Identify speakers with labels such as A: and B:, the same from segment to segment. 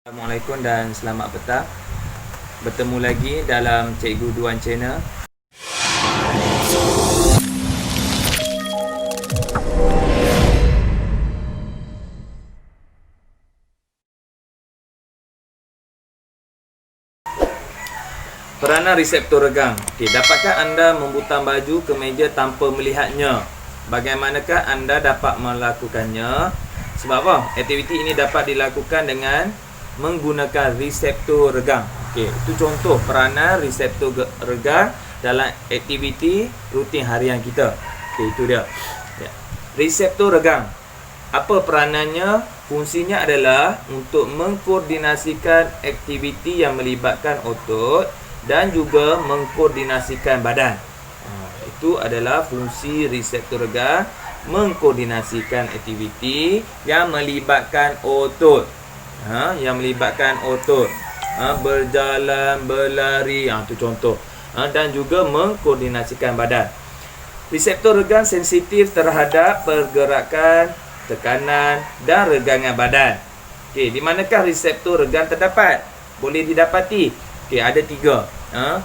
A: Assalamualaikum dan selamat petang. Bertemu lagi dalam Cikgu Duan Channel. Peranan reseptor regang. Dapatkah anda membutang baju ke meja tanpa melihatnya? Bagaimanakah anda dapat melakukannya? Sebab apa? Aktiviti ini dapat dilakukan dengan menggunakan reseptor regang. Itu contoh peranan reseptor regang dalam aktiviti rutin harian kita. Itu dia. Reseptor regang. Apa peranannya? Fungsinya adalah untuk mengkoordinasikan aktiviti yang melibatkan otot dan juga mengkoordinasikan badan. Itu adalah fungsi reseptor regang, mengkoordinasikan aktiviti yang melibatkan otot. Berjalan, berlari, itu contoh. Dan juga mengkoordinasikan badan. Reseptor regang sensitif terhadap pergerakan, tekanan dan regangan badan. Di manakah reseptor regang terdapat? Boleh didapati. Ada 3.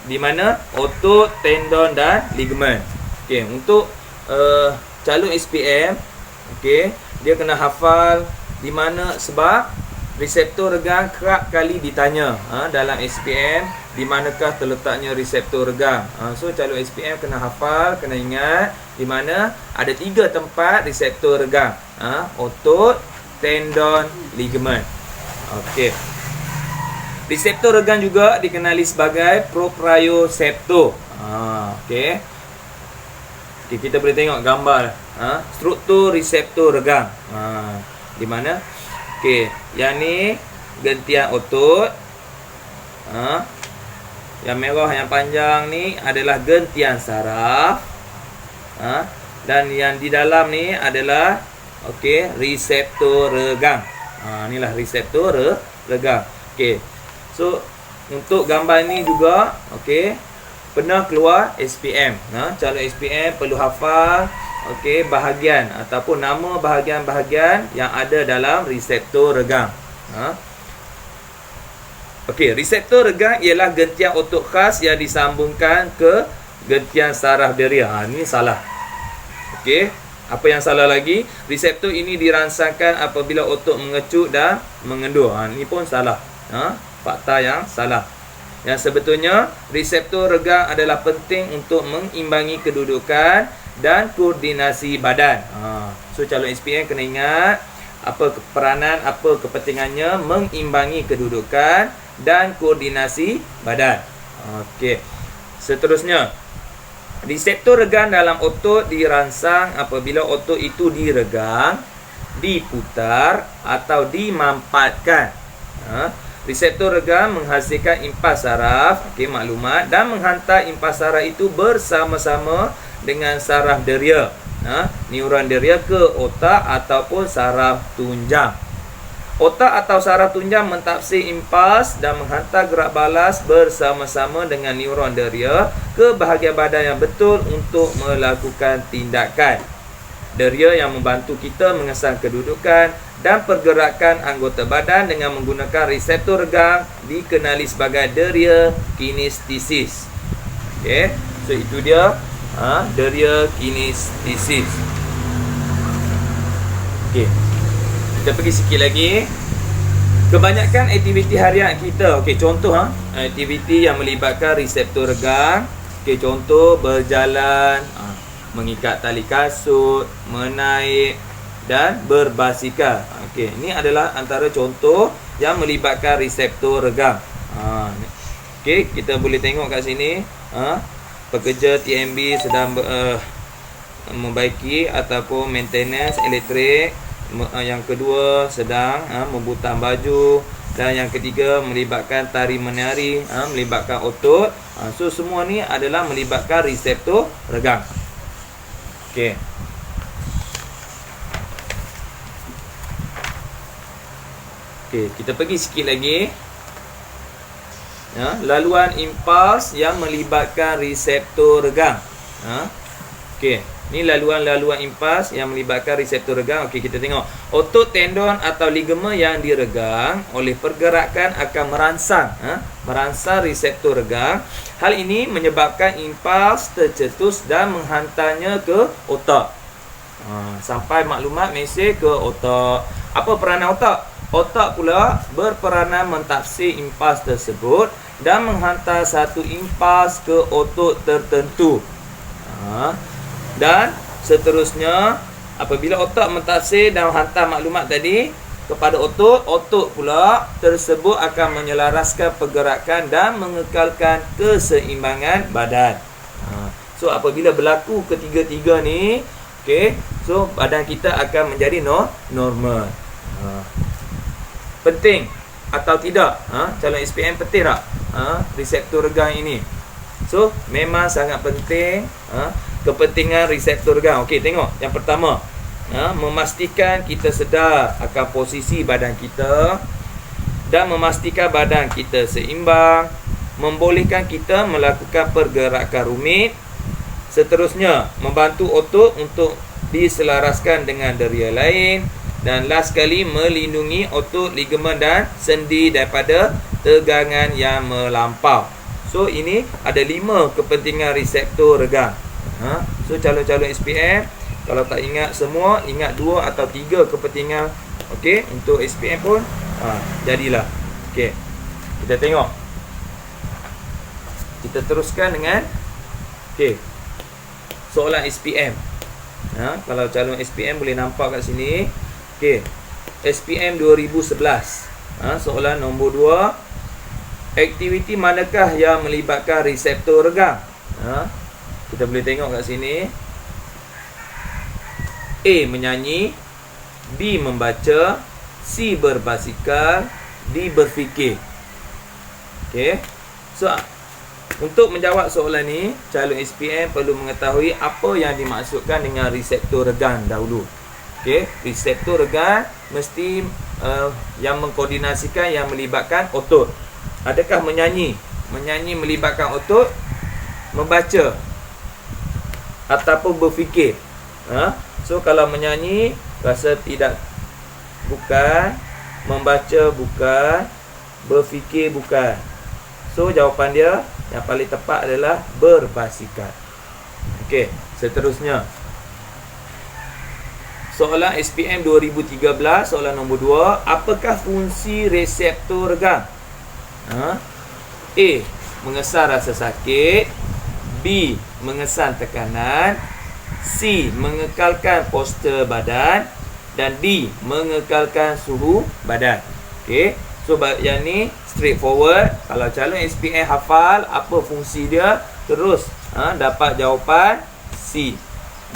A: Di mana? Otot, tendon dan ligamen. Untuk calon SPM, dia kena hafal di mana, sebab reseptor regang kerap kali ditanya dalam SPM, di manakah terletaknya reseptor regang. So calon SPM kena hafal, kena ingat di mana ada 3 tempat reseptor regang. Otot, tendon, ligamen. Reseptor regang juga dikenali sebagai proprioseptor. Kita boleh tengok gambar struktur reseptor regang. Di mana? Yang ni gentian otot. Yang merah yang panjang ni adalah gentian saraf. Dan yang di dalam ni adalah reseptor regang. Inilah reseptor regang. So untuk gambar ni juga pernah keluar SPM. Calon SPM perlu hafal bahagian ataupun nama bahagian-bahagian yang ada dalam reseptor regang. Reseptor regang ialah gentian otot khas yang disambungkan ke gentian saraf deria. Ini salah. Apa yang salah lagi? Reseptor ini dirangsangkan apabila otot mengecut dan mengendur. Ini pun salah. Fakta yang salah. Yang sebetulnya reseptor regang adalah penting untuk mengimbangi kedudukan dan koordinasi badan. So calon SPM kena ingat apa peranan, apa kepentingannya mengimbangi kedudukan dan koordinasi badan. Seterusnya, reseptor regang dalam otot dirangsang apabila otot itu diregang, diputar atau dimampatkan. Reseptor regang menghasilkan impas saraf, maklumat, dan menghantar impas saraf itu bersama-sama dengan saraf deria, neuron deria ke otak ataupun saraf tunjang. Otak atau saraf tunjang mentafsir impas dan menghantar gerak balas bersama-sama dengan neuron deria ke bahagian badan yang betul untuk melakukan tindakan. Deria yang membantu kita mengesan kedudukan dan pergerakan anggota badan dengan menggunakan reseptor regang dikenali sebagai deria kinestesis. So itu dia deria kinestesis. Kita pergi sikit lagi. Kebanyakan aktiviti harian kita, contoh aktiviti yang melibatkan reseptor regang. Contoh berjalan, mengikat tali kasut, menaik dan berbasikal. Ini adalah antara contoh yang melibatkan reseptor regang. Kita boleh tengok kat sini, pekerja TMB sedang membaiki ataupun maintenance elektrik. Yang kedua sedang membutang baju, dan yang ketiga melibatkan tari menari, melibatkan otot. So semua ni adalah melibatkan reseptor regang. Kita pergi sikit lagi. Laluan impuls yang melibatkan reseptor regang. Ni laluan-laluan impas yang melibatkan reseptor regang. Okey, kita tengok. Otot, tendon atau ligamen yang diregang oleh pergerakan akan merangsang merangsang reseptor regang. Hal ini menyebabkan impas tercetus dan menghantarnya ke otak. Sampai maklumat mesej ke otak. Apa peranan otak? Otak pula berperanan mentafsir impas tersebut dan menghantar satu impas ke otot tertentu. Dan seterusnya, apabila otak mentafsir dan hantar maklumat tadi kepada otot, otot pula tersebut akan menyelaraskan pergerakan dan mengekalkan keseimbangan badan. So apabila berlaku ketiga-tiga ni, okey, so badan kita akan menjadi normal. Penting atau tidak? Calon SPM penting tak? Reseptor regang ini. So memang sangat penting. Kepentingan reseptor regang. Okey, tengok. Yang pertama, memastikan kita sedar akan posisi badan kita dan memastikan badan kita seimbang, membolehkan kita melakukan pergerakan rumit. Seterusnya, membantu otot untuk diselaraskan dengan deria lain. Dan last sekali, melindungi otot, ligamen dan sendi daripada tegangan yang melampau. So ini ada 5 kepentingan reseptor regang. So calon-calon SPM, kalau tak ingat semua, ingat 2 atau 3 kepentingan. Okey, untuk SPM pun jadilah. Okey, kita tengok. Kita teruskan dengan soalan SPM. Kalau calon SPM boleh nampak kat sini. Okey, SPM 2011. Soalan nombor 2. Aktiviti manakah yang melibatkan reseptor regang? Kita boleh tengok kat sini. A. Menyanyi, B. Membaca, C. Berbasikal, D. Berfikir. Okey. So untuk menjawab soalan ni, calon SPM perlu mengetahui apa yang dimaksudkan dengan reseptor regang dahulu. Okey, reseptor regang mesti yang mengkoordinasikan, yang melibatkan otot. Adakah menyanyi? Menyanyi melibatkan otot, membaca ataupun berfikir. So kalau menyanyi rasa tidak, bukan. Membaca bukan. Berfikir bukan. So jawapan dia yang paling tepat adalah berbasikal. Okey, seterusnya. Soalan SPM 2013, soalan nombor 2. Apakah fungsi reseptor regang? A. Mengesan rasa sakit, B. mengesan tekanan, C. mengekalkan postur badan, dan D. mengekalkan suhu badan. Okey, so yang ni straightforward. Kalau calon SPM hafal apa fungsi dia, terus dapat jawapan C.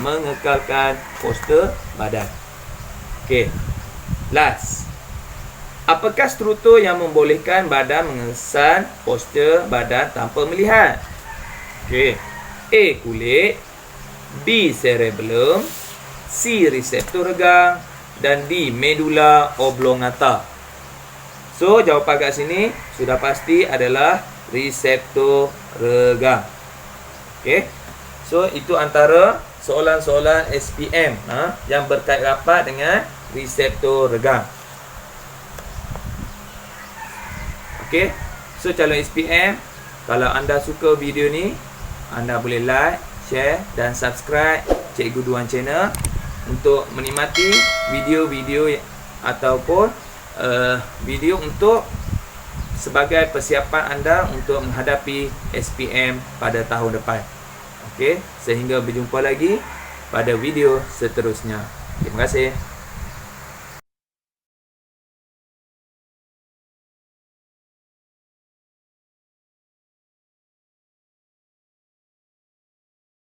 A: mengekalkan postur badan. Okey, last. Apakah struktur yang membolehkan badan mengesan postur badan tanpa melihat? Okey, A. kulit, B. cerebellum, C. reseptor regang, dan D. medula oblongata. So jawapan kat sini sudah pasti adalah reseptor regang. Okey, so itu antara soalan-soalan SPM yang berkait rapat dengan reseptor regang. Okey, so calon SPM, kalau anda suka video ni, anda boleh like, share dan subscribe Cikgu Duan Channel untuk menikmati video-video ataupun video untuk sebagai persiapan anda untuk menghadapi SPM pada tahun depan. Okey, sehingga berjumpa lagi pada video seterusnya. Terima kasih.